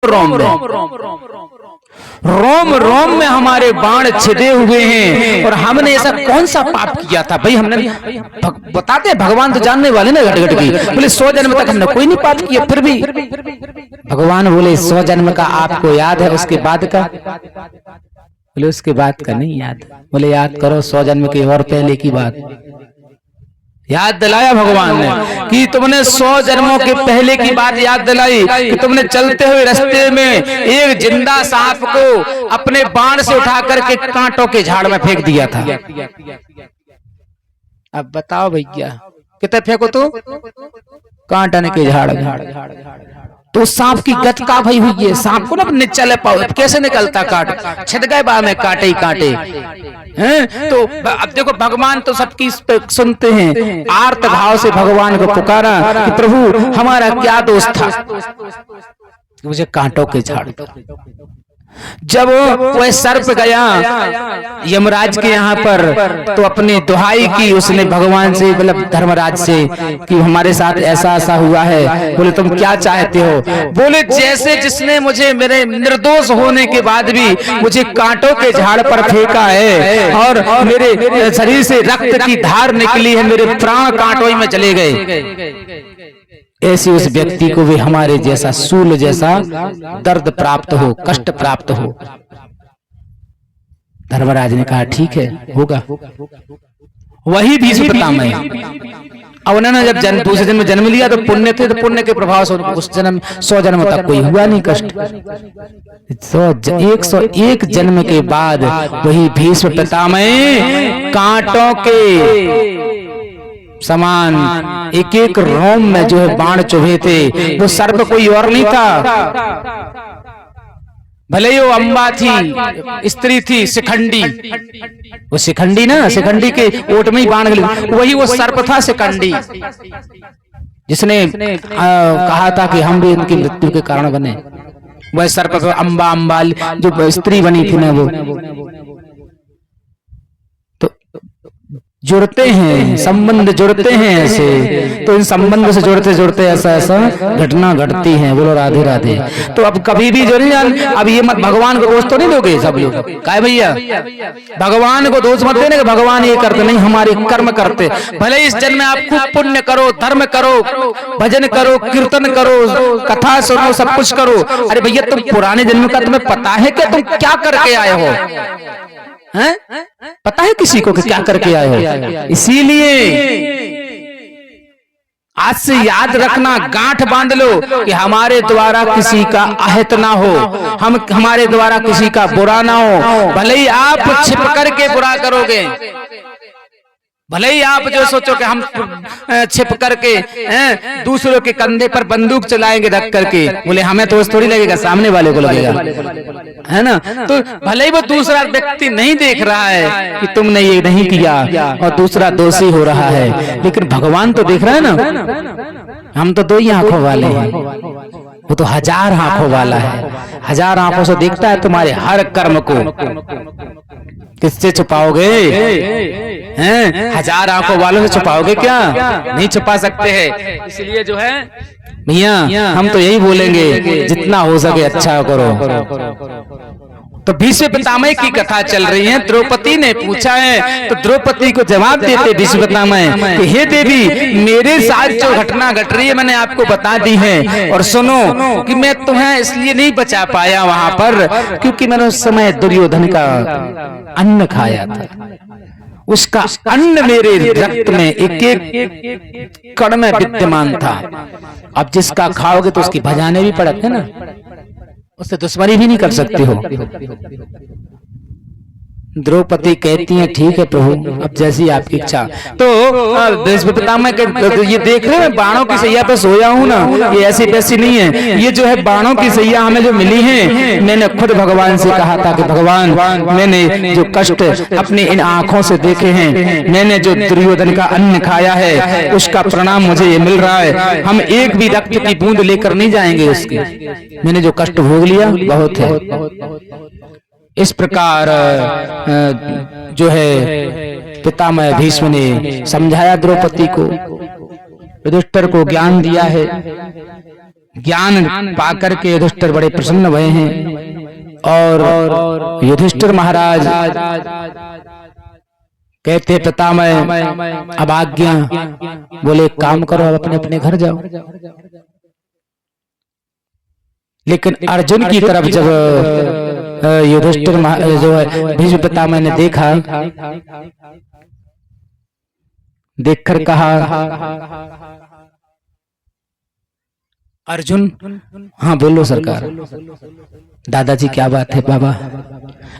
रोम रोम रोम में हमारे बाण छिदे हुए हैं। और हमने ऐसा कौन सा पाप किया था भाई? हमने बताते भगवान तो जानने वाले ना, घट घट की बोले 100 जन्म तक हमने कोई नहीं पाप किया। फिर भी भगवान बोले 100 जन्म का आपको याद है, उसके बाद का? बोले उसके बाद का नहीं याद। बोले याद करो 100 जन्म के और पहले की बात। याद दिलाया भगवान ने कि तुमने 100 जन्मों के पहले की बात याद दिलाई कि तुमने चलते हुए रास्ते में एक जिंदा सांप को अपने बाण से उठा करके कांटों के झाड़ में फेंक दिया था। अब बताओ भैया कितने फेंको तो? कांटन के झाड़ में। तो सांप की गत का भई हुई है। सांप को ना चले पाओ कैसे निकलता? काट छिद गए बा में कांटे ही कांटे हैं। तो अब देखो भगवान तो सबकी सुनते हैं। आर्त भाव से भगवान को पुकारा कि प्रभु हमारा क्या दोष था, मुझे कांटों के झाड़। जब वह सर्प गया यमराज के यहाँ पर तो अपनी दुहाई की उसने भगवान से, मतलब धर्मराज से, कि हमारे साथ ऐसा ऐसा हुआ है। बोले तुम क्या चाहते हो? बोले जैसे जिसने मुझे मेरे निर्दोष होने के बाद भी मुझे कांटों के झाड़ पर फेंका है और मेरे शरीर से रक्त की धार निकली है, मेरे प्राण कांटों में चले गए, ऐसे उस व्यक्ति को भी हमारे जैसा सूल जैसा दर्द प्राप्त हो, कष्ट प्राप्त हो। धर्मराज ने कहा ठीक है होगा। वही भीष्म पितामह अब उन्होंने जब दूसरे जन्म में जन्म लिया तो पुण्य थे, तो पुण्य के प्रभाव से उस जन्म 100 जन्म तक कोई हुआ नहीं कष्ट। 101 जन्म के बाद वही भीष्म पितामह कांटों के समान एक एक रोम में जो है बाण चुभे थे। वो सर्प कोई और नहीं था, भले ही वो अम्बा थी, स्त्री थी, शिखंडी। वो शिखंडी ना, शिखंडी के ओट में ही बाण गले, वही वो सर्प था शिखंडी, जिसने कहा था कि हम भी इनकी मृत्यु के कारण बने। वह सर्प अम्बा अम्बाल जो स्त्री बनी थी ना, वो जुड़ते हैं, संबंध जुड़ते हैं ऐसे। तो इन संबंध से जुड़ते जुड़ते ऐसा ऐसा घटना घटती है। बोलो राधे राधे। तो अब कभी भी जो नहीं, अब ये मत भगवान को दोष तो नहीं दोगे सब लोग, काय भैया भगवान को दोष मत देने कि भगवान ये करते नहीं, हमारे कर्म करते। भले इस जन्म में आप खूब पुण्य करो, धर्म करो, भजन करो, कीर्तन करो, कथा सुनो, सब कुछ करो। अरे भैया तुम पुराने जन्म का तुम्हें पता है क्या तुम क्या करके आए हो? हैं? पता है किसी को कि क्या करके आए हो? इसीलिए आज से याद रखना, गांठ बांध लो कि हमारे द्वारा किसी का अहित ना हो, हमारे द्वारा किसी का बुरा ना हो। भले ही आप छिप करके बुरा करोगे, भले ही आप जो सोचो कि हम छिप करके दूसरों के कंधे पर बंदूक चलाएंगे रख करके, बोले हमें तो थोड़ी लगेगा, सामने वाले को लगेगा, है ना। तो भले ही वो दूसरा व्यक्ति नहीं देख रहा है कि तुमने ये नहीं किया और दूसरा दोषी हो रहा है, लेकिन भगवान तो देख रहा है ना। हम तो 2 ही आंखों वाले हैं, वो तो 1000 आंखों वाला है। 1000 आंखों से देखता है तुम्हारे हर कर्म को। किससे छुपाओगे? हैं? 1000 आंखों वालों से छुपाओगे क्या? नहीं छुपा सकते हैं। इसलिए जो है भैया हम तो यही बोलेंगे जितना हो सके अच्छा करो। तो भीष्म पितामह की कथा चल रही है। द्रौपदी ने पूछा है तो द्रौपदी को जवाब देते भीष्म पितामह कि हे देवी, मेरे साथ जो घटना घट रही है मैंने आपको बता दी है। और सुनो कि मैं तुम्हें इसलिए नहीं बचा पाया वहां पर क्योंकि मैंने उस समय दुर्योधन का अन्न खाया था। उसका अन्न मेरे रक्त में एक एक कण में विद्यमान था। अब जिसका खाओगे तो उसकी भजाने भी पड़ते ना, उससे दुश्मनी भी नहीं कर सकते हो। द्रौपदी कहती है ठीक है प्रभु, अब जैसी आपकी इच्छा। तो भीष्म पितामह के ये देख रहे हैं बाणों की सैया पे सोया हूं ना, ये ऐसी पैसी नहीं है। ये जो है बाणों की सैया हमें जो मिली है, मैंने खुद भगवान से कहा था कि भगवान मैंने जो कष्ट अपनी इन आंखों से देखे हैं, मैंने जो दुर्योधन का अन्न खाया है उसका परिणाम मुझे ये मिल रहा है। हम एक भी रक्त की बूंद लेकर नहीं जाएंगे उसके। मैंने जो कष्ट भोग लिया बहुत है। इस प्रकार जो है पितामह भीष्म ने समझाया द्रौपदी को, युधिष्ठिर को ज्ञान दिया है। ज्ञान पाकर के युधिष्ठिर बड़े प्रसन्न भए हैं। और युधिष्ठिर महाराज कहते पितामह अब आज्ञा। बोले एक काम करो, अब अपने अपने घर जाओ। लेकिन अर्जुन की तरफ जब युधिष्ठिर जो है भीष्म पितामह ने देखा, देखकर कहा अर्जुन। हाँ बोलो सरकार। दादाजी क्या बात है बाबा?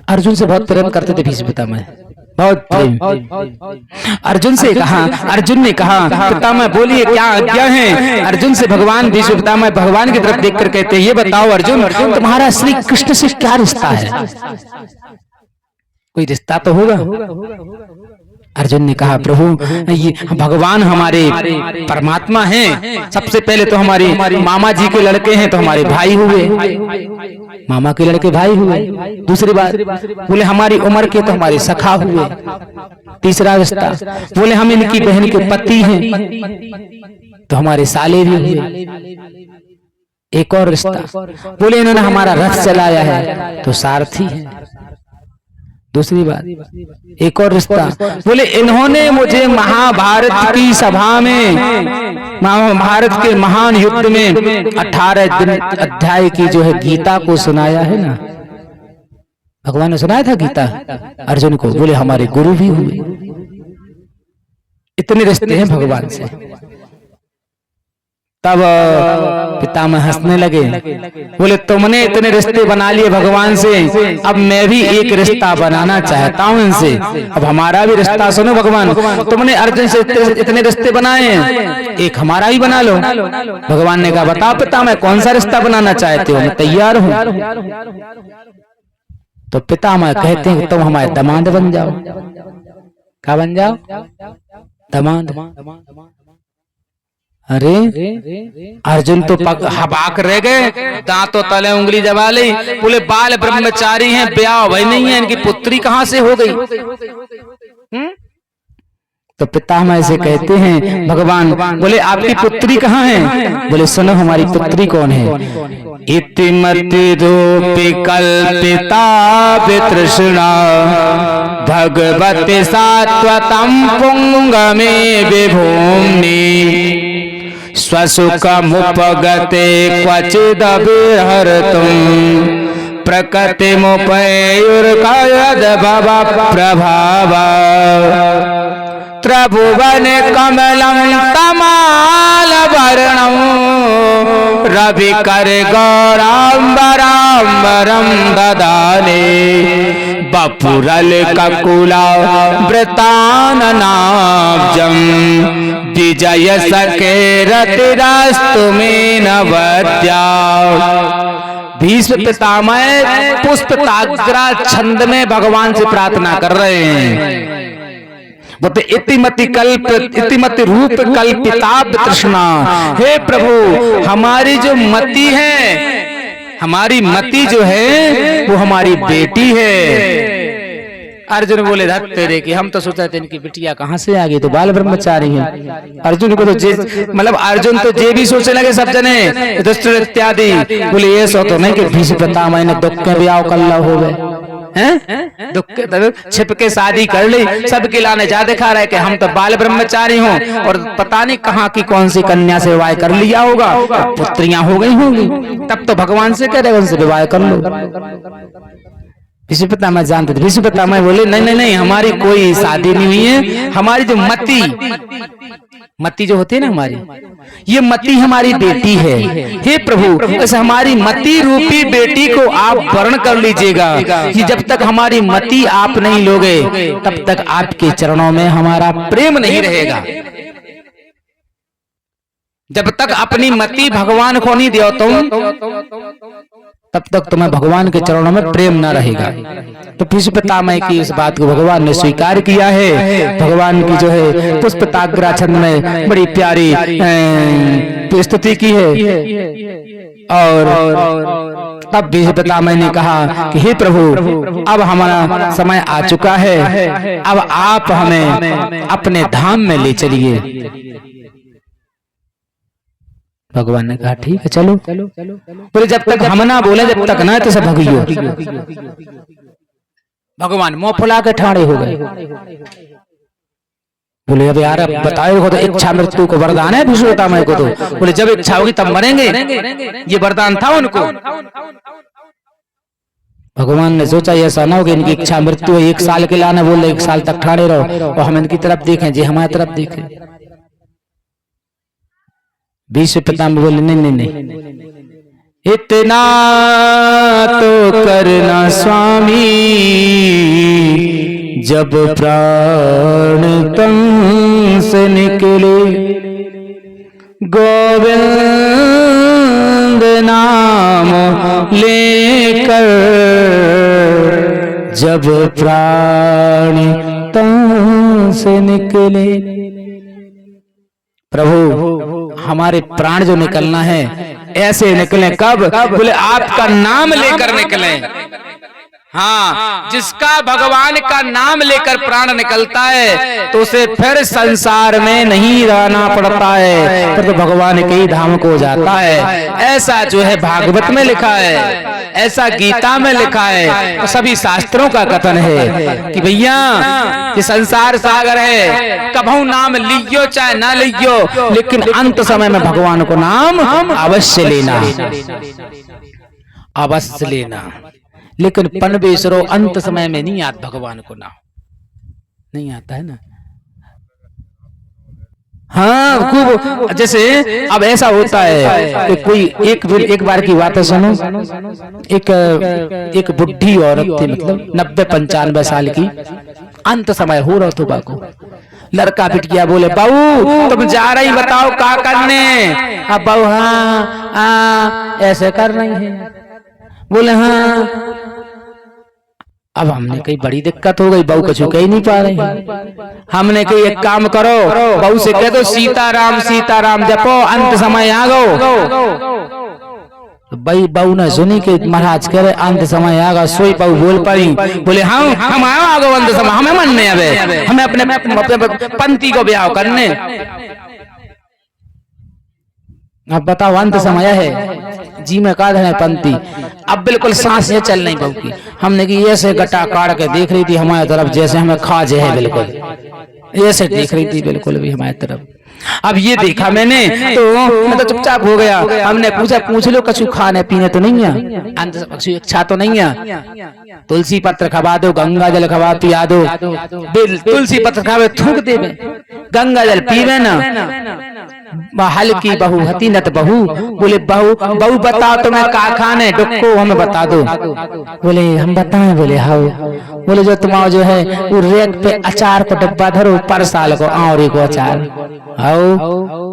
अर्जुन से बहुत प्रेम करते थे भीष्म पितामह, बहुत प्रेम। अर्जुन से कहा, अर्जुन ने कहा पितामह बोलिए क्या आज्ञा है? अर्जुन से भगवान भीष्म पितामह भगवान की तरफ देखकर कहते हैं ये बताओ अर्जुन, तुम्हारा श्री कृष्ण से क्या रिश्ता है? कोई रिश्ता तो होगा। अर्जुन ने कहा प्रभु ये भगवान हमारे परमात्मा हैं। सबसे पहले तो हमारे मामा जी के लड़के हैं तो हमारे भाई हुए, मामा के लड़के भाई हुए। दूसरी बात बोले हमारी उम्र के तो हमारे सखा हुए। तीसरा रिश्ता बोले हम इनकी बहन के पति हैं तो हमारे साले भी हुए। एक और रिश्ता बोले इन्होंने हमारा रथ चलाया है तो सारथी है। दूसरी बात एक और रिश्ता बोले इन्होंने मुझे महाभारत की सभा में, महाभारत के महान युद्ध में 18 अध्याय की जो है गीता को सुनाया है ना। भगवान ने सुनाया था गीता अर्जुन को। बोले हमारे गुरु भी हुए। इतने रिश्ते हैं भगवान से। तब पितामह हंसने लगे। बोले तुमने इतने रिश्ते बना लिए भगवान से, अब मैं भी एक रिश्ता बनाना चाहता हूं इनसे। अब हमारा भी रिश्ता सुनो भगवान, तुमने अर्जुन से इतने रिश्ते बनाए हैं, एक हमारा ही बना लो। भगवान ने कहा बताओ पितामह कौन सा रिश्ता बनाना चाहते हो? मैं तैयार हूं। तो पितामह कहते हैं तुम हमारे दामाद बन जाओ। क्या बन जाओ? दामाद। अरे अर्जुन तो हबाक रह गए, दांतों तले उंगली दबा ली। बोले बाल ब्रह्मचारी हैं, ब्याह भाई नहीं है, इनकी पुत्री कहां से हो गई? तो पितामह से कहते हैं भगवान। बोले आपकी पुत्री कहाँ है? बोले सुनो हमारी पुत्री कौन है? इतिमति रूपी कल्पिता वितृष्णा भगवती सात्वतम पुंगमे विभूम्नि स्वसुखमुपगते क्वचिदभिहर्तुं प्रकृतिमुपयुर्कयद् भव प्रभावा त्रिभुवन कमलं तमालवर्णं रविकर गौराम्बराम्बरं ददाने बपुरल ककुला वृताननाब्जं विजय सखे रतिरस्तु मे नवद्या। भीष्म पितामह पुष्पताग्रा छंद में भगवान से प्रार्थना कर रहे हैं। बोलते इतिमति रूप कल्पिता तृष्णा। हे प्रभु हमारी जो मति है, हमारी मति जो है वो हमारी बेटी है। अर्जुन बोले धत तेरे की, हम तो सोचते थे इनकी बिटिया कहाँ से आ गई, तो बाल ब्रह्मचारी है। अर्जुन को तो मतलब अर्जुन तो जे भी सोचने लगे सब जने इत्यादि। बोले ये सो तो नहीं कि भीष्म पितामह ने दुख के ब्याह कल्ला हो गए हैं, दुख के छिप के शादी कर ली, सबके लाने जा दिखा रहे कि हम तो बाल ब्रह्मचारी हों और पता नहीं कहाँ की कौन सी कन्या से विवाह कर लिया होगा, पुत्रियां हो गई होंगी, तब तो भगवान से कह रहे उनसे विवाह कर लो। भीष्म पितामह जानते थे। भीष्म पितामह बोले नहीं नहीं नहीं हमारी कोई शादी नहीं हुई है, हमारी जो मति जो होती है ना हमारी, ये मति हमारी बेटी है। हे प्रभु ऐसे हमारी मति रूपी बेटी को आप वर्ण कर लीजिएगा कि जब तक हमारी मति आप नहीं लोगे तब तक आपके चरणों में हमारा प्रेम नहीं रहेगा। जब तक अपनी मति भगवान को नहीं दियो तुम, तब तक तुम्हें भगवान के चरणों में प्रेम न रहेगा। तो भीष्म पितामह की इस बात को भगवान ने स्वीकार किया है। भगवान की जो है पुष्पताग्रा छंद में बड़ी प्यारी स्तुति की है। और तब भीष्म पितामह ने कहा कि हे प्रभु अब हमारा समय आ चुका है, अब आप हमें अपने धाम में ले चलिए। भगवान ने कहा ठीक है चलो। बोले जब तक हम ना बोले जब तक ना तो सब भगियो। भगवान मुंह फुला के ठाड़े हो गए। बोले अब यार अब बताओ तो इच्छा मृत्यु को वरदान है विष्णुतामय को। तो बोले जब इच्छा होगी तब मरेंगे, ये वरदान था उनको। भगवान ने सोचा ऐसा ना हो कि इनकी इच्छा मृत्यु है, 1 साल के लाने बोल रहे 1 साल तक ठाड़े रहो और हम इनकी तरफ देखें, जी हमारी तरफ देखें। भीष्म पितामह बोले नहीं नहीं नहीं, इतना तो करना स्वामी जब प्राण तन से निकले, गोविंद नाम लेकर जब प्राण तन से निकले। प्रभु हमारे प्राण जो निकलना है ऐसे निकले कब? बोले आपका नाम लेकर निकले। हाँ, जिसका भगवान का नाम लेकर प्राण निकलता है तो उसे फिर संसार में नहीं रहना पड़ता है, फिर तो भगवान के ही धाम को जाता है। ऐसा जो है भागवत में लिखा है, ऐसा गीता में लिखा है, तो सभी शास्त्रों का कथन है कि भैया ये संसार सागर है, कभू नाम लियो चाहे ना लियो, लेकिन अंत समय में भगवान को नाम अवश्य लेना, अवश्य लेना। लेकिन पनवेशरो अंत समय में नहीं आता भगवान को नाम, नहीं आता है ना। हाँ खूब, जैसे अब ऐसा होता है कि कोई एक बार की बात है सुनो। एक बुढ़ी औरत थी, मतलब 90-95 साल की, अंत समय हो रहा तो बाको लड़का बिटिया बोले बहू तुम जा रही बताओ क्या करने? अब बहू हाँ ऐसे कर रही है। बोले हाँ। अब हमने कही बड़ी दिक्कत हो गई, बहू कुछ कह ही नहीं पा रही। हमने कही एक काम करो, बहू से कह दो सीताराम सीताराम जपो, अंत समय आ गो। भाई बहू ने सुनी कि महाराज कह रहे अंत समय आगा, सोई बहू बोल पड़ी। बोले हम आगो अंत समय, हमें मनने अब हमें अपने पंथी को ब्याह करने। अब बताओ अंत समय है, जी में काट है पंथी। अब बिल्कुल सांस ये चल नहीं बहू की। हमने कि ऐसे गटा काट के देख रही थी हमारी तरफ जैसे हमें खाजे है, बिल्कुल ऐसे देख रही थी बिल्कुल भी हमारी तरफ। अब ये देखा मैंने तो मैं तो चुपचाप हो गया। हमने पूछा पूछ लो कछु खाने पीने तो नहीं है, अंत इच्छा तो नहीं है? तुलसी पत्र खवा दो, गंगा जल खवा पिया दो। तुलसी पत्र खावे थूक देवे, गंगा जल पीवे ना। हल्की बहू हती नत बहू। बोले बहू बताओ तुम्हें का खाने डुक्को हमें बता दो। बोले हम बताएं? बोले हाँ। बोले जो तुम्हारा जो है वो रेक पे अचार को डब्बा धरो, पर साल को आंवरी को अचार आओ।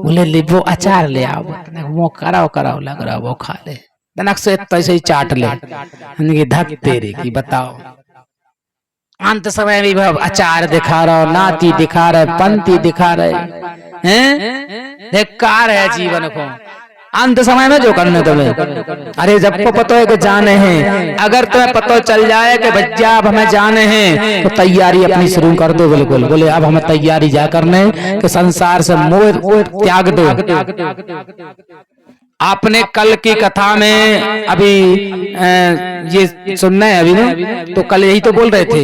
बोले ले वो अचार ले आओ, वो कराओ लग रहा वो खा ले, तनक से ऐसे ही चाट ले। धक तेरे की बताओ अंत समय भी अचार दिखा रहा हो, नाती दिखा रहे, पंथी दिखा रहे हैं। कार है जीवन को अंत समय में जो करने तुम्हें। अरे जब को पता है कि जाने हैं, अगर तुम्हें पता चल जाए कि भैया अब हमें जाने हैं तो तैयारी अपनी शुरू कर दो बिल्कुल। बोले अब हमें तैयारी जा करने कि संसार से मोह त्याग दो। आपने कल की कथा में अभी ये सुनना है अभी ना, तो कल यही तो बोल रहे थे,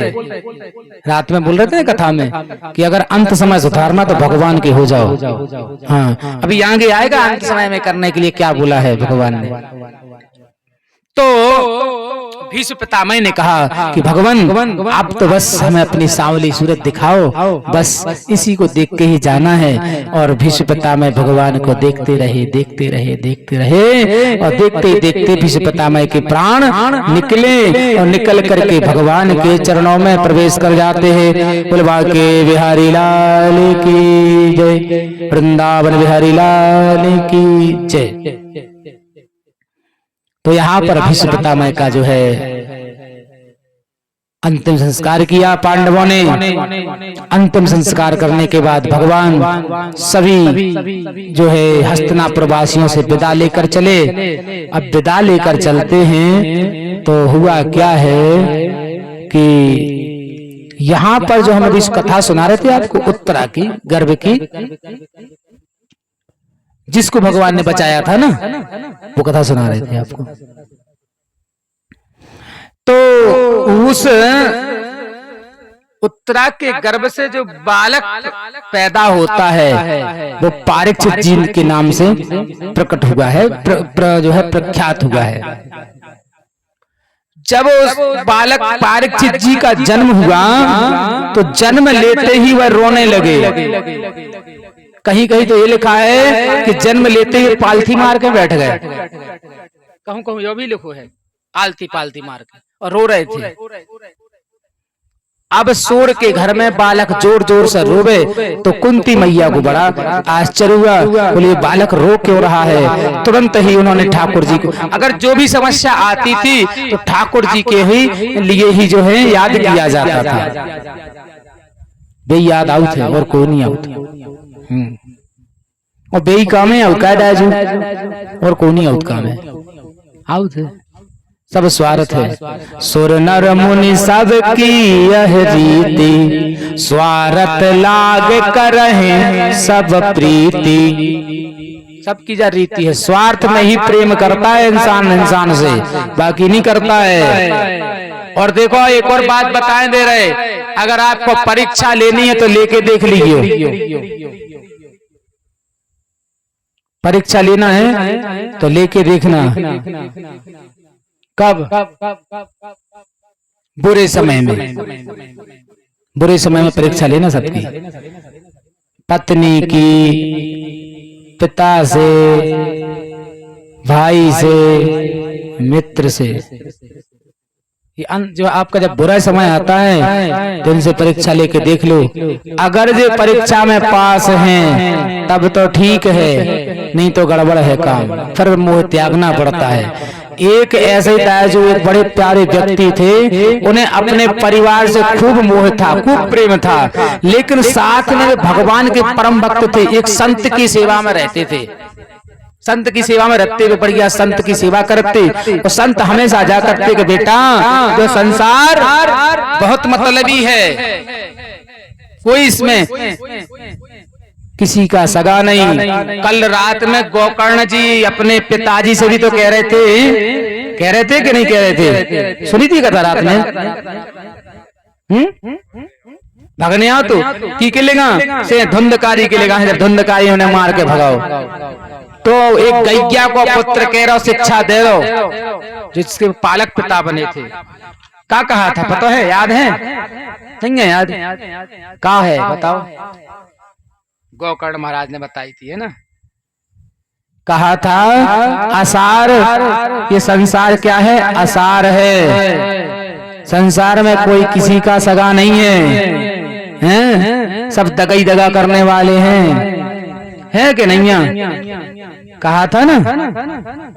रात में बोल रहे थे कथा में कि अगर अंत समय सुधारना तो भगवान के हो जाओ। हाँ अभी आगे आएगा अंत समय में करने के लिए क्या बोला है भगवान ने। तो भीष्म पितामह ने कहा कि भगवान आप तो बस हमें अपनी सांवली सूरत दिखाओ, बस इसी को देख के ही जाना है। और भीष्म पितामह भगवान को देखते रहे और देखते भीष्म पितामह के प्राण निकले और निकल करके भगवान के चरणों में प्रवेश कर जाते हैं। बोलवा के बिहारी लाल की जय, वृंदावन बिहारी लाल की जय। तो यहाँ पर भीष्म पितामह का जो है अंतिम संस्कार किया पांडवों ने। अंतिम संस्कार करने के बाद भगवान सभी जो है हस्तिनापुर वासियों से विदा लेकर चले। अब विदा लेकर चलते हैं तो हुआ क्या है कि यहाँ पर जो हम अभी इस कथा सुना रहे थे आपको उत्तरा की गर्भ की, जिसको भगवान ने बचाया था ना, वो कथा सुना रहे थे आपको। तो उस उत्तरा के गर्भ से जो बालक पैदा होता है वो परीक्षित जी के नाम से प्रकट हुआ है, जो है प्रख्यात हुआ है। जब उस बालक परीक्षित जी का जन्म हुआ तो जन्म लेते ही वह रोने लगे। कहीं कहीं तो ये लिखा है कि जन्म लेते ही पालथी मार के बैठ गए, कहूं कहूं यो भी लिखो है, आलती पालती मार के और रो रहे थे। अब सूर के घर में बालक जोर जोर से रोवे तो कुंती मैया को बड़ा आश्चर्य हुआ, बोले बालक रो क्यों रहा है। तुरंत ही उन्होंने ठाकुर जी को, अगर जो भी समस्या आती थी तो ठाकुर जी के ही लिए ही जो है याद किया जाता था। वे याद आउ थे और कोई नहीं आउ थे, और बेई काम है और कोई नहीं आउट काम है आउ थे, सब स्वार्थ है। सुर नर मुनि सब की यह रीति, स्वार्थ लाग करहे सब प्रीति। सबकी जा रीति है, स्वार्थ में ही प्रेम करता है इंसान से, बाकी नहीं करता है। और देखो एक और बात बताए दे रहे, अगर आपको परीक्षा लेनी है तो लेके देख लीजिए। परीक्षा लेना है तो लेके देखना। कब? बुरे समय में, बुरे समय में परीक्षा लेना सबकी, पत्नी की, पिता से, भाई से, मित्र से। जो आपका जब बुरा समय आता है तो इनसे परीक्षा लेके देख लो। अगर जो परीक्षा में पास हैं तब तो ठीक है, नहीं तो गड़बड़ है काम, फिर मोह त्यागना पड़ता है। एक ऐसे ही था जो एक बड़े प्यारे व्यक्ति थे, उन्हें अपने परिवार से खूब मोह था, खूब प्रेम था, लेकिन साथ में भगवान के परम भक्त थे, एक संत की सेवा में रहते थे। संत की सेवा में रहते हुए बढ़िया संत की सेवा करते, और संत हमेशा जा करते कि बेटा जो संसार बहुत मतलबी है, कोई इसमें किसी का सगा नहीं। कल रात में गोकर्ण जी अपने पिताजी से भी तो कह रहे थे कि नहीं कह रहे थे, सुनी थी कथा रात में। भगने आओ तो की लेगा से धुंधकारी के लेगा, जब धुंधकारी उन्हें मार के भगाओ तो एक गैया को पुत्र कह रहा शिक्षा दे दो, जिसके पालक पिता बने थे। क्या कहा था पता है, याद है? नहीं है याद? क्या है बताओ? गोकर्ण महाराज ने बताई थी, है ना? कहा था असार, ये संसार क्या है? असार है। संसार में कोई किसी का सगा नहीं है, सब दगाई दगा करने वाले हैं कि नहीं? कहा था ना,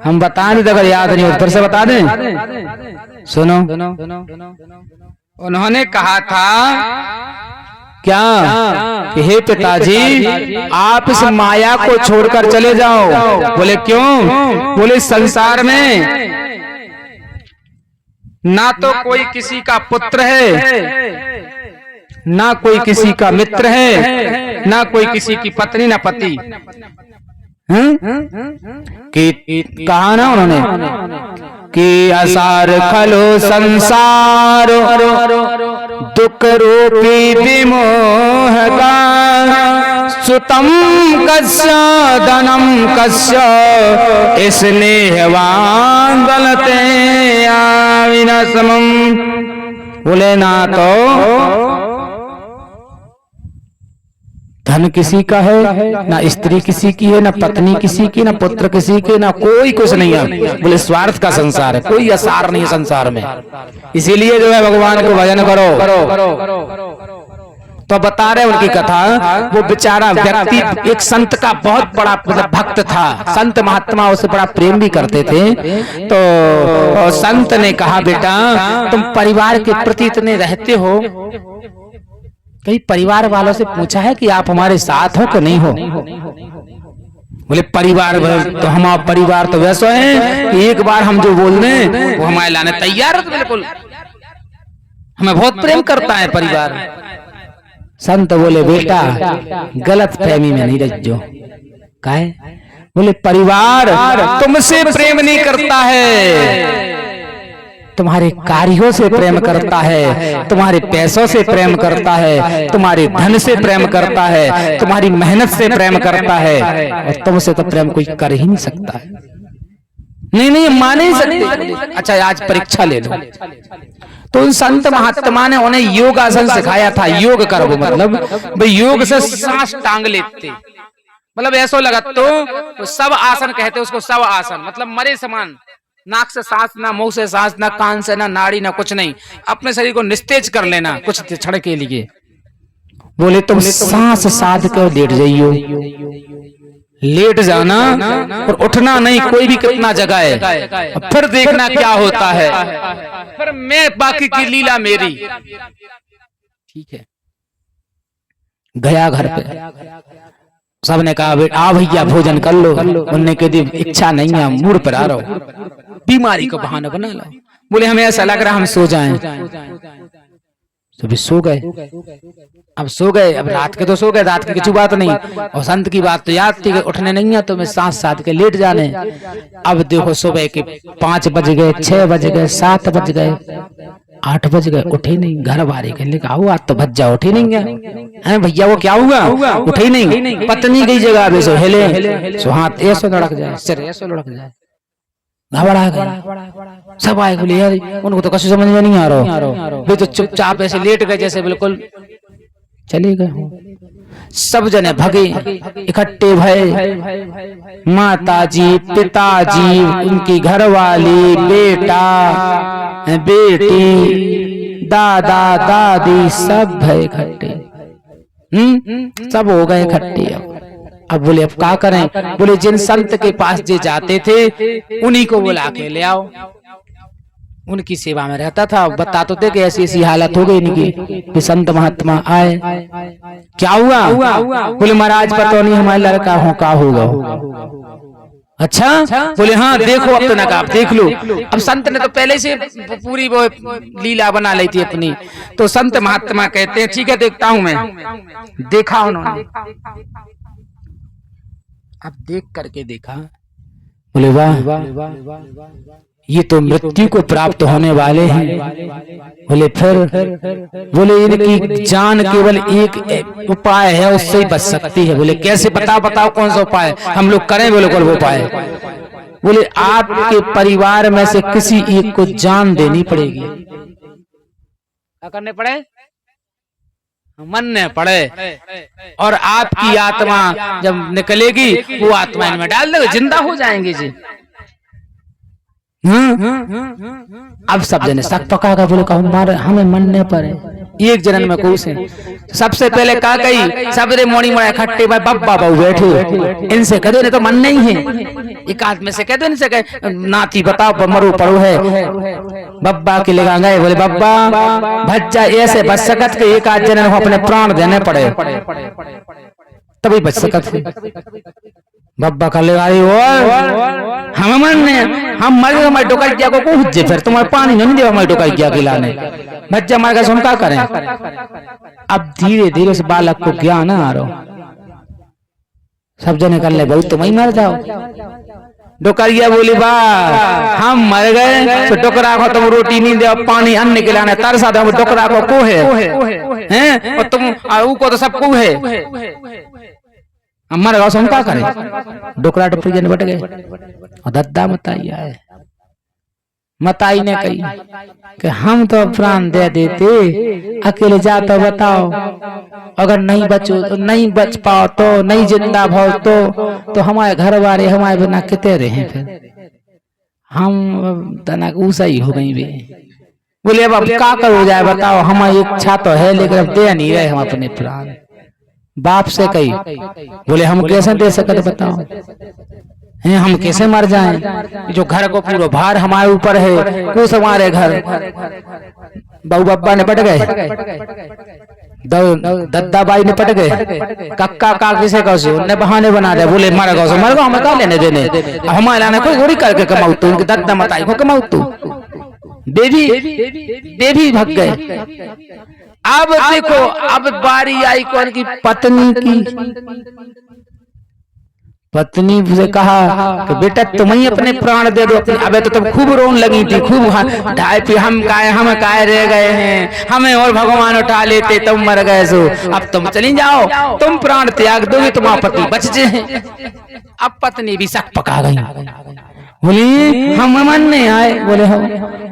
हम बता नहीं, अगर याद नहीं हो फिर से बता दें। सुनो, उन्होंने कहा था क्या कि हे पिताजी आप इस माया को छोड़कर चले जाओ। बोले क्यों? बोले संसार में ना तो कोई किसी का पुत्र है, ना कोई किसी का मित्र है, ना कोई किसी की पत्नी ना पति। कि कहा ना उन्होंने कि असार खलो संसार दुख रूपी विमोह का, सुतम कस्य धनम कस्य स्नेहवान गलते आविनसमम। बोले ना तो धन किसी का है, ना स्त्री किसी की है, ना पत्नी किसी की, ना पुत्र किसी के, ना कोई कुछ नहीं है। बोले स्वार्थ का संसार है, कोई असार नहीं है संसार में। इसीलिए जो है भगवान को भजन करो। तो बता रहे उनकी कथा, वो बेचारा व्यक्ति एक संत का बहुत बड़ा भक्त था, संत महात्मा उसे बड़ा प्रेम भी करते थे। तो संत ने कहा बेटा तुम परिवार के प्रति इतने रहते हो, कई परिवार वालों से पूछा है कि आप हमारे साथ हो कि नहीं हो? बोले परिवार तो हमारा परिवार तो वैसा है कि एक बार हम जो बोल दें वो हमारे लाने तैयार है, तो बिल्कुल हमें बहुत प्रेम करता है परिवार। संत बोले बेटा गलत फहमी में नहीं रह जो, काहे बोले परिवार तुमसे प्रेम नहीं करता है, तुम्हारे कार्यों से प्रेम करता है, तुम्हारे पैसों से प्रेम करता है, तुम्हारे धन से प्रेम करता है, तुम्हारी मेहनत से प्रेम करता है, और तुमसे तो प्रेम कोई कर ही नहीं सकता है। नहीं मान ही सकते। अच्छा आज परीक्षा ले लो, तो उन संत महात्मा ने उन्हें योग आसन सिखाया था। योग करो मतलब भाई योग से सांस टांग लेते, मतलब ऐसा लगा तो सब आसन कहते उसको, सब आसन मतलब मरे समान, नाक से सांस ना, मुंह से सांस ना, कान से ना, नाड़ी ना, कुछ नहीं, अपने शरीर को निस्तेज कर लेना कुछ क्षण के लिए। बोले तुम सांस साध कर लेट जाइयो, लेट जाना और उठना नहीं, कोई भी कितना जगह है, फिर देखना क्या होता है, फिर मैं बाकी की लीला मेरी। ठीक है, गया घर पे, सबने कहा आ भैया भोजन कर लो। उन्होंने कह दी इच्छा नहीं है, मूड पर आ रहा हूं, बीमारी को बहाना बना लो। बोले हमें ऐसा लग रहा हम सो जाएं, तो भी सो गए। अब सो गए, अब रात के तो सो गए, रात की कुछ बात नहीं, और संत की बात तो याद थी कि उठने नहीं है तो मैं सांस साध के लेट जाने। अब देखो सुबह के 5 बज गए, 6 बज गए, 7 बज गए, 8 बज गए, उठे नहीं। घर वाले कहने का आज तो भज्जा उठे नहीं है भैया, वो क्या हुआ, उठे नहीं। पत्नी गई जगह पे सो हिले, सो हाथ ऐसे लड़क जाए, सिर ऐसे लड़क जाए, घबरा गए। सब आए, बोले यार उनको तो कશું समझ में नहीं आ रहा, वे तो चुपचाप ऐसे लेट गए जैसे बिल्कुल चले गए। सब जने भगे, इकट्ठे भय, माताजी, पिताजी, उनकी घरवाली, बेटा, बेटी, दादा, दादी, सब भय इकट्ठे। सब हो गए इकट्ठे। अब बोले अब क्या करें? बोले जिन संत के पास जे जाते थे उन्हीं को बुला के ले आओ, उनकी सेवा में रहता था। बताते थे कि ऐसी ऐसी हालत हो गई इनकी कि संत महात्मा आए, क्या हुआ? बोले महाराज पता नहीं हमारे लड़का हो का होगा। अच्छा, बोले हाँ देखो अब तो नकाब देख लो। अब संत ने तो पहले से पूरी वो लीला बना ली थी अपनी, तो संत महात्मा कहते हैं ठीक है देखता हूं मैं। देखा उन्होंने, अब देख करके देखा, बोले वाह ये तो मृत्यु को प्राप्त होने वाले हैं। बोले फिर? बोले इनकी जान केवल एक उपाय है, उससे ही बच सकती है। बोले कैसे? बताओ कौन सा उपाय हम लोग करें? बोले कौन उपाय? बोले आपके परिवार में से किसी एक को जान देनी पड़ेगी। क्या करने पड़े? मरने पड़े, और आपकी आत्मा जब निकलेगी वो आत्मा इनमें डाल देगा, जिंदा हो जाएंगे जी। अब सब जने शक पका कर बोले हमें मरने पर एक जनन में कोई से। सबसे पहले कहा गई सबरे मोड़ी मोड़ा इकट्ठे बब्बा बहू बैठे, इनसे कह दो नहीं तो मन नहीं है। एक आदमी से कह दो, इनसे कह नाती बताओ मरो पड़ो है। बब्बा के लेगा गए, बोले बब्बा भज्जा ऐसे बच सकत के एक आध जनन को अपने प्राण देने पड़े तभी बच सकत है। बब्बा का लेगा हम मरने, हम मर गए, हमारे डोकाइया को हुज्जे, फिर तुम्हारे पानी नहीं दे हमारे डोकाइया खिलाने, बच्चा मर गया सुन क्या करें? अब धीरे धीरे उस बालक को ज्ञान आ रहा, सब जने कर ले भाई तुम ही मर जाओ। डोकरिया बोली वाह हम मर गए तो डोकरा को तुम रोटी नहीं दे, पानी अन्न खिलाने तरसा दो, डोकरा को है और तुम को तो सबको है। मर गया सुन क्या करें? डोकरा टपरी जन बट गए, और दद्दा मताई आए। मताई ने कही कि हम तो प्राण दे देते, अकेले जा तो बताओ, अगर नहीं बचो तो नहीं बच पाओ तो नहीं जिंदा भाव तो हमारे घर वाले हमारे बिना कितने रहे फिर हम तना ऊसा ही हो गई। बोले अब क्या करो जाए बताओ, हमारी इच्छा तो है लेकिन अब दे नहीं रहे हम अपने प्राण। बाप से कही, बोले हम कैसे दे सकते बताओ, हम कैसे मर जाएं? जो घर को पूरा भार हमारे ऊपर है, कुछ हमारे घर। बहू बब्बा ने पट गए, दद्दा बाई ने पट गए, कक्का काकी से कहो उन्होंने बहाने बना दिया। बोले मर गो मर गो, हमें क्या लेने देने, हमारे लाने कोई थोड़ी करके कमाऊ तू, उनकी दद्दा मताई को कमाऊ तू। बेबी भग गए। अब देखो अब बारी आई कौन की? पत्नी की। पत्नी से कहा कि बेटा तुम ही अपने प्राण दे दो अपने। अबे तो तुम खूब रोन लगी थी, खूब ढाई पी, हम काय रह गए हैं, हमें और भगवान उठा लेते, तुम मर गए सो अब तुम चली जाओ, तुम प्राण त्याग दोगे तुम्हारा पति बच जाए। अब पत्नी भी शक पका गई, बोली हम मरने आए,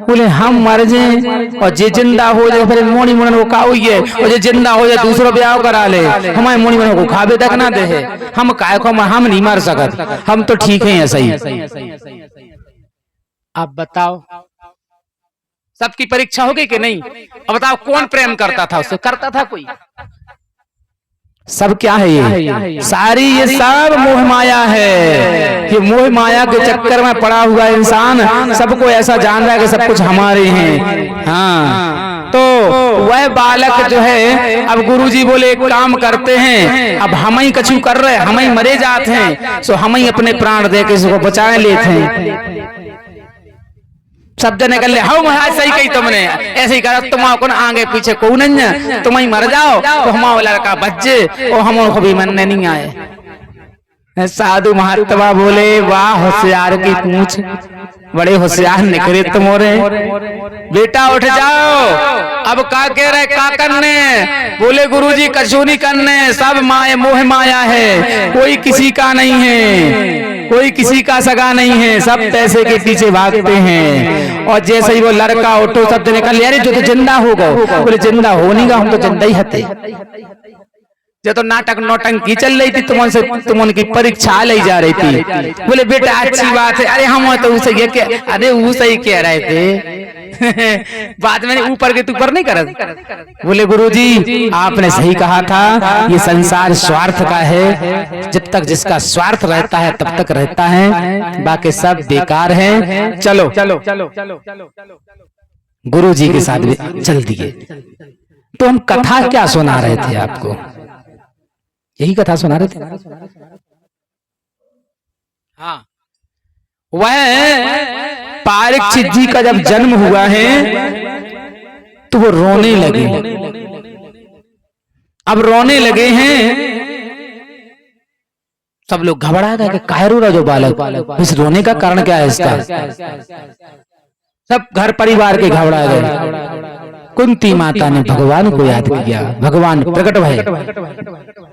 बोले हम मर जाए और जे जिंदा हो जाए फिर मोनी मुनन को का हुई है, और जे जिंदा हो जाए दूसरा ब्याह करा ले, हमारे मोनी मुनन को खावे तक ना दे है, हम काय को हम नहीं मर सकत, हम तो ठीक है ऐसा ही। अब बताओ सबकी परीक्षा हो गई कि नहीं? अब बताओ कौन प्रेम करता था उससे? करता था कोई? सब क्या है ये? सारी ये सब मोह माया है। ये मोह माया के चक्कर में पड़ा हुआ इंसान सबको ऐसा जान रहा है कि सब कुछ हमारे हैं। हाँ, तो वह बालक जो है, अब गुरुजी बोले एक काम करते हैं, अब हम ही कछु कर रहे, हम ही मरे जाते हैं, सो हम ही अपने प्राण दे के इसको बचाए लेते हैं। सब जने कर ले, हाँ महाराज सही कही तुमने, ऐसे ही करा, तुम कौन आगे पीछे को नहीं, तुम ही मर जाओ तो हमारा लड़का बच्चे और हम को भी मनने नहीं आए। साधु महात्मा बोले वाह होशियार की पूछ, बड़े होशियार निकले तुम्हारे बेटा, उठ जाओ। अब का कह रहे का करने? बोले गुरुजी कछु नहीं करने, सब माया मोह माया है, कोई किसी का नहीं है, कोई किसी का सगा नहीं है, सब पैसे के पीछे भागते हैं। और जैसे ही वो लड़का उठो सब निकल, अरे जो तो जिंदा हो गए, बोले जिंदा हो नहीं गा, हम तो जिंदा ही हते। जो तो नाटक नौटंकी चल रही थी, तुम उनकी परीक्षा ले जा रही थी। बोले बेटा अच्छी बात है, अरे हम तो उसे ये क्या, अरे वो सही कह रहे थे बाद में ऊपर के ऊपर नहीं कर। बोले गुरुजी आपने सही कहा था, ये संसार स्वार्थ का है, जब तक जिसका स्वार्थ रहता है तब तक रहता है, बाकी सब बेकार है। चलो गुरुजी के साथ चल दिए। तो हम कथा क्या सुना रहे थे आपको? यही कथा सुना रहे थे। हाँ, वह परीक्षित जी का जब जन्म हुआ है तो वो रोने लगे। अब रोने लगे हैं, सब लोग घबरा गए कि काहे रो रहा जो बालक, इस रोने का कारण क्या है इसका? सब घर परिवार के घबरा गए। कुंती माता ने भगवान को याद किया, भगवान प्रकट भये।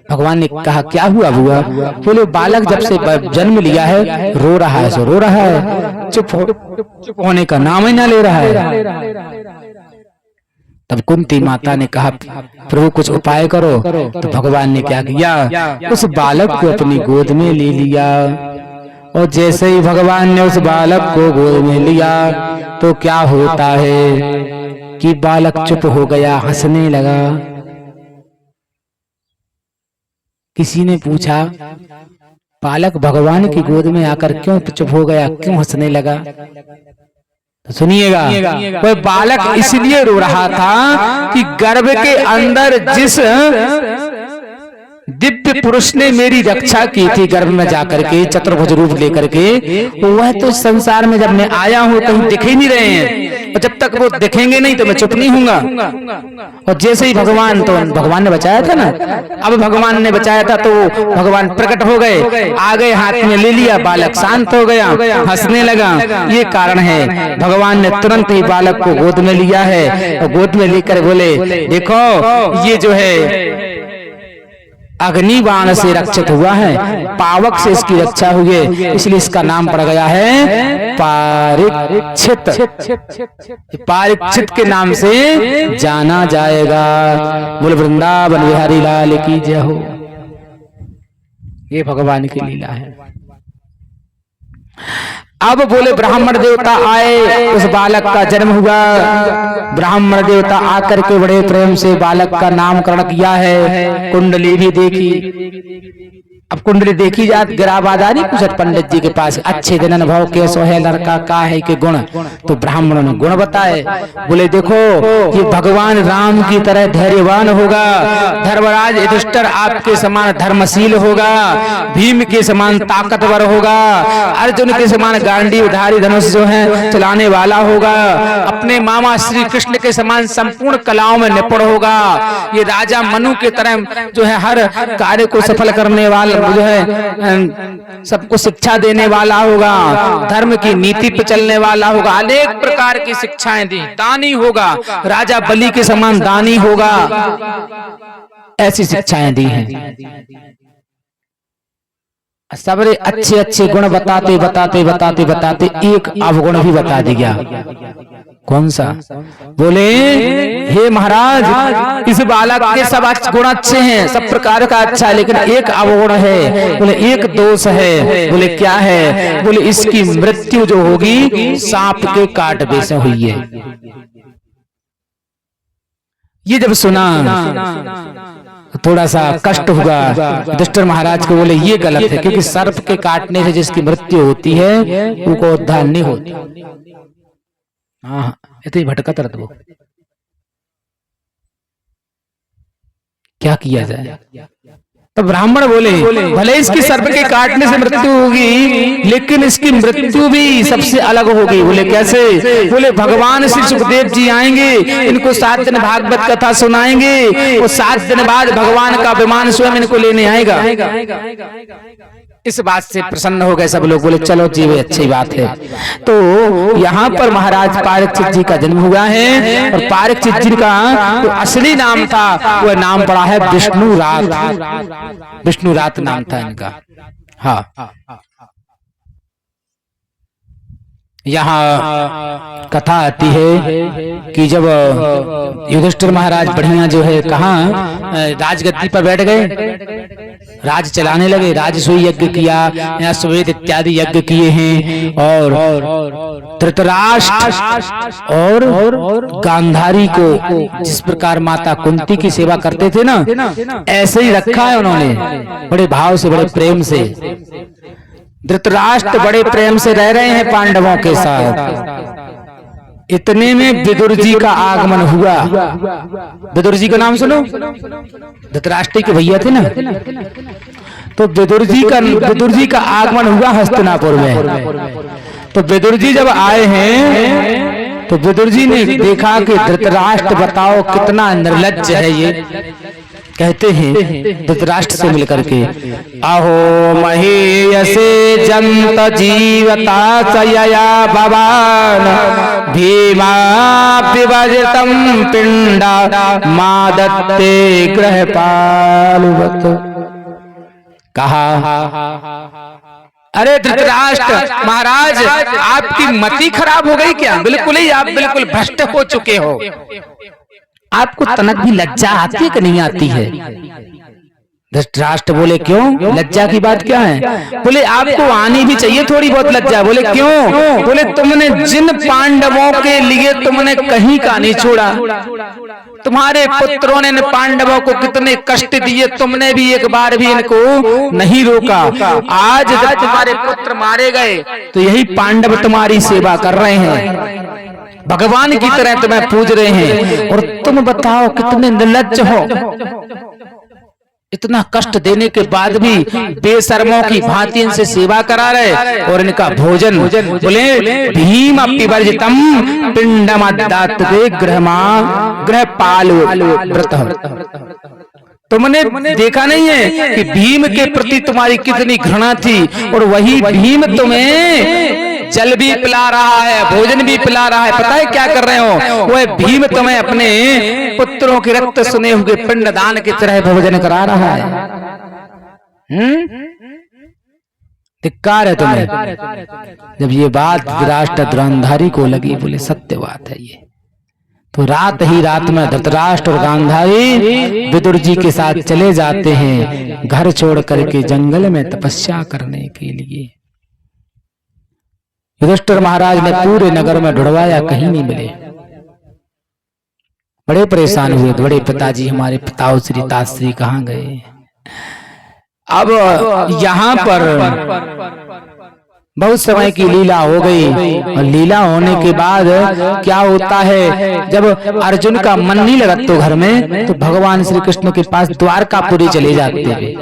भगवान ने कहा क्या हुआ बुआ? बोले बालक जब से जन्म लिया है रो रहा है, सो रो रहा है, चुप होने का नाम ही ना ले रहा है। तब कुंती माता ने कहा प्रभु कुछ उपाय करो। तो भगवान ने क्या किया, उस बालक को अपनी गोद में ले लिया, और जैसे ही भगवान ने उस बालक को गोद में लिया तो क्या होता है कि बालक चुप हो गया, हंसने लगा। किसी ने पूछा बालक भगवान की गोद में आकर क्यों चुप हो गया, क्यों हंसने लगा? तो सुनिएगा, वह बालक इसलिए रो रहा था कि गर्भ के अंदर जिस दिव्य पुरुष ने मेरी रक्षा की थी गर्भ में जाकर के, चतुर्भुज रूप लेकर के, वह तो संसार में जब मैं आया हूं कहीं दिख ही नहीं रहे हैं, और जब तक वो दिखेंगे नहीं तो मैं चुप नहीं हूंगा। और जैसे ही भगवान, तो भगवान ने बचाया था ना, अब भगवान ने बचाया था तो भगवान प्रकट हो गए, आ गए, हाथ में ले लिया, बालक शांत हो गया, हंसने लगा। ये कारण है भगवान ने तुरंत ही बालक को गोद में लिया है, और गोद में लेकर बोले देखो ये जो है अग्नि बाण से रक्षित हुआ है, पावक से इसकी रक्षा हुई है, इसलिए इसका नाम पड़ गया है परीक्षित। परीक्षित के नाम से जाना जाएगा। बोल वृंदावन बिहारी लाल की जय हो। ये भगवान की लीला है। अब बोले ब्राह्मण देवता आए, उस बालक का जन्म हुआ, ब्राह्मण देवता आकर के बड़े प्रेम से बालक का नामकरण किया है, कुंडली भी देखी। अब कुंडली देखी जात गिराबादारी पूछत पंडित जी के पास, अच्छे दिन अनुभव के सो है लड़का का है के गुण? तो ब्राह्मणों ने गुण बताए। बोले देखो ये भगवान राम की तरह धैर्यवान होगा, धर्मराज युधिष्ठिर आपके समान धर्मशील होगा, भीम के समान ताकतवर होगा, अर्जुन के समान गांडीवधारी धनुष जो है चलाने वाला होगा, अपने मामा श्री कृष्ण के समान संपूर्ण कलाओं में निपुण होगा, ये राजा मनु के तरह जो है हर कार्य को सफल करने वाला जो है सबको शिक्षा देने वाला होगा, धर्म की नीति पर चलने वाला होगा, अनेक प्रकार की शिक्षाएं दी, दानी होगा, राजा बलि के समान दानी होगा, ऐसी शिक्षाएं दी हैं। सबरे अच्छे अच्छे गुण बताते बताते बताते बताते एक अवगुण भी बता दिया। कौन सा? बोले हे महाराज, इस बालक के सब गुण अच्छे हैं, सब प्रकार का अच्छा है, लेकिन एक अवगुण है। बोले एक दोष है। बोले क्या है? बोले इसकी मृत्यु जो होगी सांप के काटने से हुई है। ये जब सुना थोड़ा सा कष्ट हुआ युधिष्ठिर महाराज को। बोले ये गलत है, क्योंकि सर्प के काटने से जिसकी मृत्यु होती है वो उद्धार नहीं होती। हाँ, इतनी भटकत रहता वो, क्या किया जाए? तब ब्राह्मण बोले भले इसकी सर्प के काटने से मृत्यु होगी, लेकिन इसकी मृत्यु भी सबसे अलग होगी। बोले कैसे? बोले भगवान श्री सुखदेव जी आएंगे, इनको 7 दिन भागवत कथा सुनाएंगे, और 7 दिन बाद भगवान का विमान स्वयं इनको लेने आएगा। इस बात से प्रसन्न हो गए सब लोग। बोले चलो जी, वे अच्छी बात है। तो यहाँ पर महाराज पारीक्षित जी का जन्म हुआ है, और पारीक्षित जी का तो असली नाम था, वह नाम पड़ा है विष्णुरात। विष्णुरात नाम था इनका। हाँ, यहाँ कथा आती है कि जब युधिष्ठिर महाराज बढ़िया जो है कहाँ राजगद्दी पर बैठ गए, राज चलाने लगे, राजसूय यज्ञ किया, यहाँ श्वेत इत्यादि यज्ञ किए हैं, और धृतराष्ट्र और गांधारी को जिस प्रकार माता कुंती की सेवा करते थे ना, ऐसे ही रखा है उन्होंने, बड़े भाव से, बड़े प्रेम से। धृतराष्ट्र बड़े प्रेम से रह रहे हैं पांडवों के साथ। इतने में विदुर जी का आगमन हुआ। विदुर जी का नाम सुनो, धृतराष्ट्र के भैया थे ना। तो विदुर जी का आगमन हुआ हस्तिनापुर में। तो विदुर जी जब आए हैं तो विदुर जी ने देखा कि धृतराष्ट्र बताओ कितना निर्लज्ज है ये। कहते हैं धृतराष्ट्र से मिलकर के, अहो महीयसे जंत जीवता चया भवान भीमा विभजितम पिंडा मादत्ते ग्रहपालवत। कहा अरे धृतराष्ट्र महाराज, आपकी मति खराब हो गई क्या? बिल्कुल ही, आप बिल्कुल भ्रष्ट हो चुके हो। आपको तनक भी लज्जा आती है कि नहीं आती है? धृतराष्ट्र बोले क्यों, लज्जा की बात क्या है? बोले आपको आनी भी चाहिए थोड़ी बहुत लज्जा। बोले क्यों? बोले तुमने जिन पांडवों के लिए तुमने कहीं का नहीं छोड़ा, तुम्हारे पुत्रों ने पांडवों को कितने कष्ट दिए, तुमने भी एक बार भी इनको नहीं रोका। आज जब तुम्हारे पुत्र मारे गए तो यही पांडव तुम्हारी सेवा कर रहे हैं, भगवान की तरह तुम्हें पूज रहे हैं, और तुम बताओ कितने निर्लज्ज हो। इतना कष्ट देने के बाद भी बेशर्मों की भांति इनसे सेवा करा रहे, और इनका भोजन। बोले भीम अपिवर्जितम पिंडमदात्ते ग्रहपाल व्रत। तुमने देखा नहीं है कि भीम के प्रति तुम्हारी कितनी घृणा थी, और वही भीम तुम्हें जल भी पिला रहा है, भोजन भी पिला रहा है। पता है क्या कर रहे हो? वह भीम तुम्हें अपने पुत्रों के रक्त सुने हुए पिंडदान की तरह भोजन करा रहा है। धिक्कार है तुम्हें। जब ये बात धृतराष्ट्र गांधारी को लगी, बोले सत्य बात है ये। तो रात ही रात में धृतराष्ट्र और गांधारी विदुर जी के साथ चले जाते हैं घर छोड़ करके जंगल में तपस्या करने के लिए। युधिष्ठिर महाराज ने पूरे नगर में ढूंढवाया, कहीं नहीं मिले। बड़े परेशान हुए, बड़े पिताजी हमारे पिताश्री ताश्री कहाँ गए। अब यहाँ पर बहुत समय की लीला हो गई, और लीला होने के बाद क्या होता है, जब अर्जुन का मन नहीं लगता तो घर में, तो भगवान श्री कृष्ण के पास द्वारकापुरी चले जाते थे।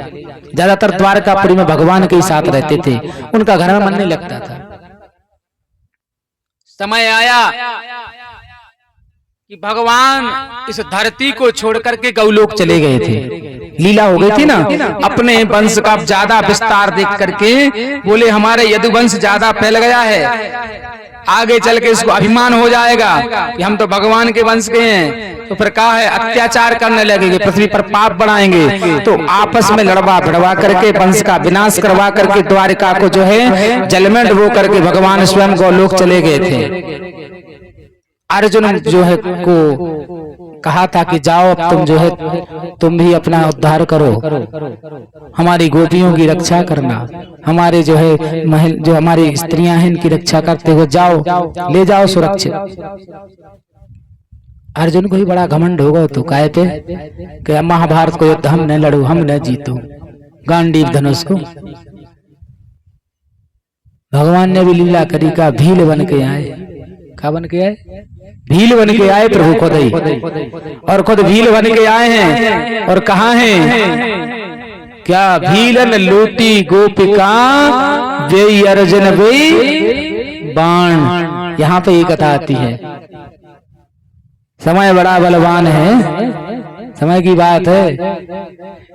ज्यादातर द्वारकापुरी में भगवान के साथ रहते थे, उनका घर में मन नहीं लगता था। समय आया कि भगवान इस धरती को छोड़ करके गौलोक चले गए थे। लीला हो गई थी ना, अपने वंश का ज्यादा विस्तार देख करके बोले हमारे यदुवंश ज्यादा फैल गया है, आगे चल के इसको अभिमान हो जाएगा कि हम तो भगवान के वंश के हैं। तो फिर कहा है अत्याचार करने लगेंगे, पृथ्वी पर पाप बढ़ाएंगे। तो आपस में लड़वा भिड़वा करके वंश का विनाश करवा करके द्वारिका को जो है जल में डुबो करके भगवान स्वयं गोलोक चले गए थे। अर्जुन जो है को कहा था कि जाओ अब तुम जो है तुम भी अपना उद्धार करो, हमारी गोपियों की रक्षा करना, हमारे जो है महल जो हमारी स्त्रियां हैं इनकी रक्षा करते हो, जाओ ले जाओ सुरक्षित। अर्जुन को ही बड़ा घमंड होगा तो काय पे कि महाभारत को युद्ध हम न लड़ू, हम न जीतू, गांडीव धनुष को। भगवान ने भी लीला करी का भील बन के आए, क्या बन के आए? भील बन के आए प्रभु खुद ही, और खुद भील बन के आए हैं। और कहाँ हैं? क्या भीलन लूटी गोपिका वे अर्जुन वे बाण। यहाँ पे ये कथा आती है, समय बड़ा बलवान है, समय की बात है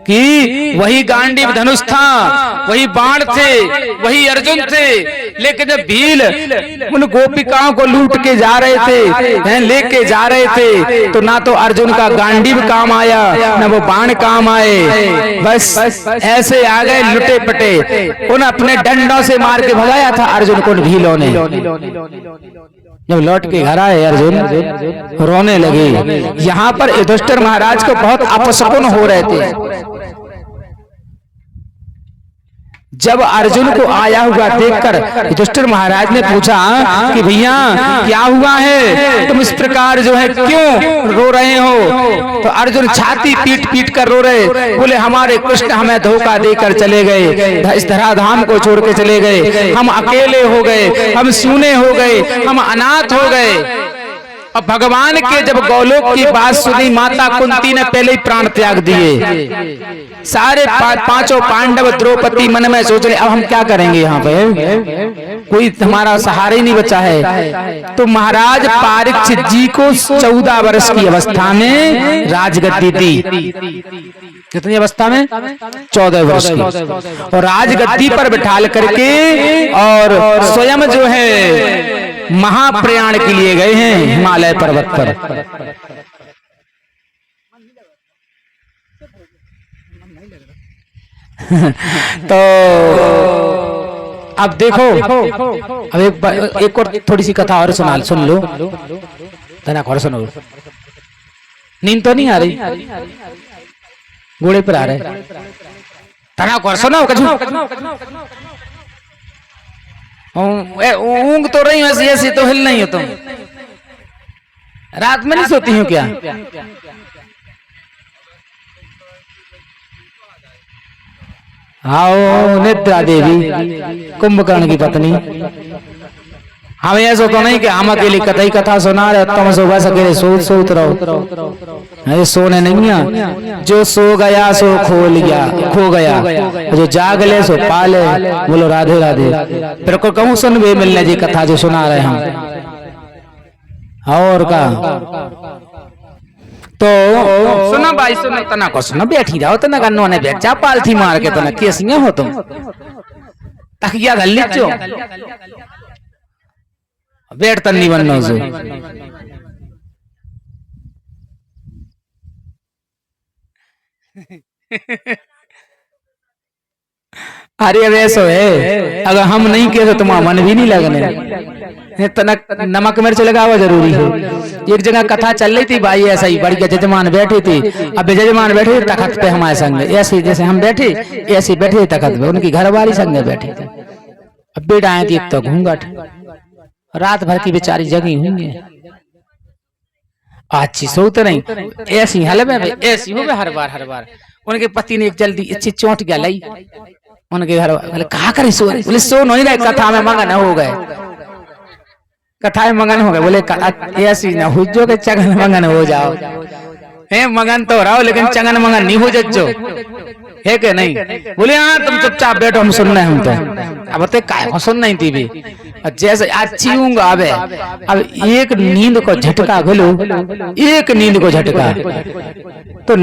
कि वही गांडीव धनुष था, वही बाण थे, वही अर्जुन थे, लेकिन जब भील उन गोपिकाओं को लूट के जा रहे थे, लेके जा रहे थे, तो ना तो अर्जुन का गांडीव काम आया ना वो बाण काम आए, बस ऐसे आ गए लुटे पटे। उन अपने डंडों से मार के भगाया था अर्जुन को भीलों ने। जब लौट के घर आए अर्जुन रोने लगे। यहाँ पर युधिष्ठिर महाराज को बहुत अपशकुन हो रहे थे। जब अर्जुन को आया हुआ देखकर युधिष्ठिर महाराज ने पूछा कि भैया क्या हुआ है, तुम इस प्रकार जो है क्यों रो रहे हो? तो अर्जुन छाती पीट पीट कर रो रहे, बोले हमारे कृष्ण हमें धोखा देकर चले गए, इस धराधाम को छोड़ के चले गए, हम अकेले हो गए, हम सूने हो गए, हम अनाथ हो गए। अब भगवान के जब गोलोक की बात सुनी, माता कुंती ने पहले ही प्राण त्याग दिए। सारे पांचों पांडव द्रौपदी मन में सोच रहे अब हम क्या करेंगे, यहाँ पे कोई हमारा सहारा ही नहीं बचा है। तो महाराज परीक्षित जी को 14 वर्ष की अवस्था में राजगद्दी दी। कितनी अवस्था में? 14 वर्ष की। और राजगद्दी पर बिठाल करके और स्वयं जो है महाप्रयाण के लिए गए हैं हिमालय पर्वत पर। तो अब देखो, अब एक और थोड़ी सी कथा और सुन लो, तना और सुनो। नींद तो नहीं आ रही? घोड़े पर आ रहे, तना और सुनो। ऊँग तो रही हूँ, ऐसी तो हिल नहीं हो तुम। रात में नहीं सोती हूँ क्या? आओ निद्रा देवी कुंभकर्ण की पत्नी। हम ऐसा तो नहीं कि हम अकेली कथा सुना रहे, तुम सो बस अकेले सोच रहो। सोने नहीं है, जो सो गया सो खो गया, जो जाग ले सो पा ले। बोलो राधे राधे। फिर को कहूँ सुन वे मिलने जी कथा जो सुना रहे हम। और का तो सुना भाई, सुना तना को सुना, बैठी जाओ तना गन्नो ने बैठ जा, पालथी मार के तना कैसियां हो तुम, तकिया धल लीचो, बैठ तन्नी बननो जो। अरे अब ऐसा है, अगर हम नहीं किए तो तुम्हारा मन भी नहीं लगने। तनक नमक मिर्च लगावा जरूरी है। एक जगह कथा चल रही थी भाई, ऐसा ही बड़ी जजमान बैठे थे। अब जजमान बैठे तखत पे हमारे संग, ऐसे जैसे हम बैठे ऐसे बैठे तखत पे, उनकी घरवाली संग बैठे थे। अब बेटा आए थी तो घूंघट, रात भर की बेचारी जगी हुई है, अच्छी सोत नहीं, ऐसी हल में ऐसी हो हर बार। उनके पति ने एक जल्दी अच्छी चोट गया लाई, उनके घर वाले कहा करे सो, बोले सो नहीं रहे, कथा में मगन हो गए, कथा में मगन हो गए। बोले ऐसी ना हो जो के चगन मगन हो जाओ, है मगन तो रहो लेकिन चगन मगन नहीं हो जो, है कि नहीं? बोले हाँ तुम चुपचाप बैठो, हम सुन रहे हैं। हम तो अब काय सुन नहीं थी भी, जैसे अच्छी ऊँग आवे। अब एक नींद को झटका, बोलो एक नींद को झटका तो